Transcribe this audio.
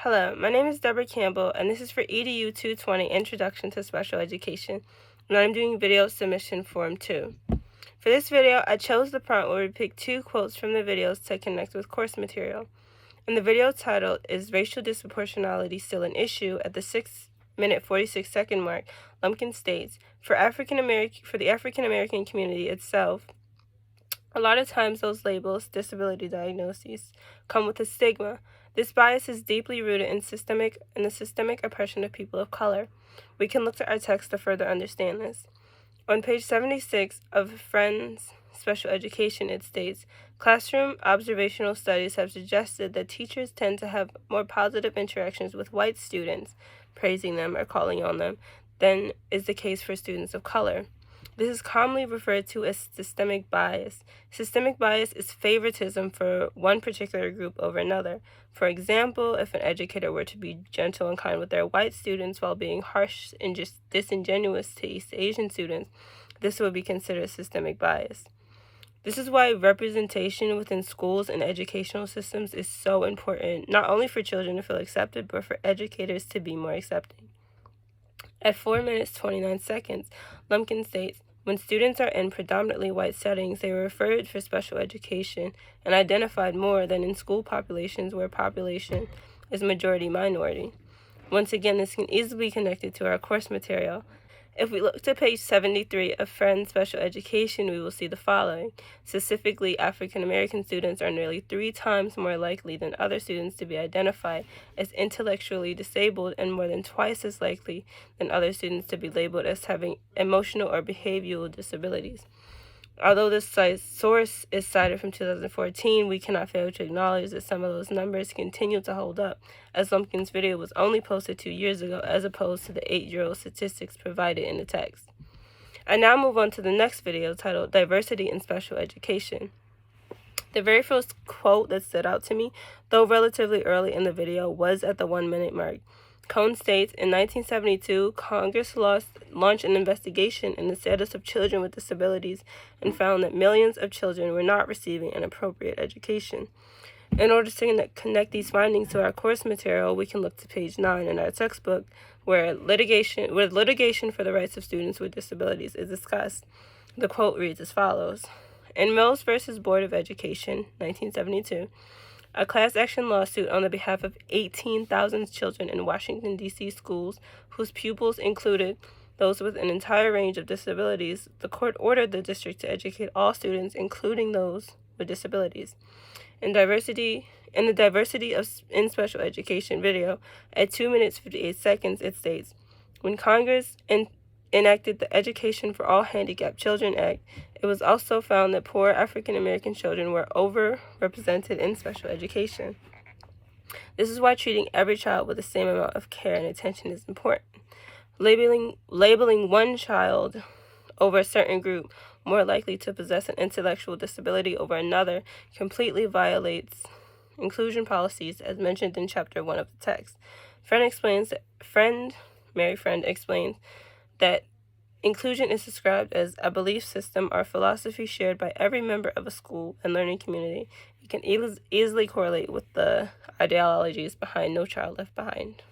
Hello, my name is Debra Campbell, and this is for EDU 220 Introduction to Special Education, and I'm doing video submission form 2. For this video, I chose the prompt where we pick 2 quotes from the videos to connect with course material. And the video title is Racial Disproportionality Still an Issue? At the 6-minute 46-second mark, Lumpkin states, for the African American community itself, a lot of times those labels, disability diagnoses, come with a stigma. This bias is deeply rooted in the systemic oppression of people of color. We can look to our text to further understand this. On page 76 of Friends Special Education, it states, classroom observational studies have suggested that teachers tend to have more positive interactions with white students, praising them or calling on them, than is the case for students of color. This is commonly referred to as systemic bias. Systemic bias is favoritism for one particular group over another. For example, if an educator were to be gentle and kind with their white students while being harsh and just disingenuous to East Asian students, this would be considered systemic bias. This is why representation within schools and educational systems is so important, not only for children to feel accepted, but for educators to be more accepting. At 4 minutes 29 seconds, Lumpkin states, when students are in predominantly white settings, they were referred for special education and identified more than in school populations where population is majority minority. Once again, this can easily be connected to our course material. If we look to page 73 of Friends Special Education, we will see the following. Specifically, African American students are nearly 3 times more likely than other students to be identified as intellectually disabled and more than twice as likely than other students to be labeled as having emotional or behavioral disabilities. Although this source is cited from 2014, we cannot fail to acknowledge that some of those numbers continue to hold up, as Lumpkin's video was only posted 2 years ago as opposed to the 8-year-old statistics provided in the text. I now move on to the next video titled Diversity in Special Education. The very first quote that stood out to me, though relatively early in the video, was at the 1-minute mark. Cone states, in 1972, Congress launched an investigation into the status of children with disabilities and found that millions of children were not receiving an appropriate education. In order to connect these findings to our course material, we can look to page 9 in our textbook, where litigation for the rights of students with disabilities is discussed. The quote reads as follows. In Mills v. Board of Education, 1972, a class action lawsuit on the behalf of 18,000 children in Washington, D.C. schools whose pupils included those with an entire range of disabilities, the court ordered the district to educate all students, including those with disabilities. In the Diversity in Special Education video, at 2 minutes 58 seconds, it states, when Congress enacted the Education for All Handicapped Children Act, it was also found that poor African American children were overrepresented in special education. This is why treating every child with the same amount of care and attention is important. Labeling one child over a certain group more likely to possess an intellectual disability over another completely violates inclusion policies as mentioned in chapter 1 of the text. Mary Friend explains that inclusion is described as a belief system or philosophy shared by every member of a school and learning community. It can easily correlate with the ideologies behind No Child Left Behind.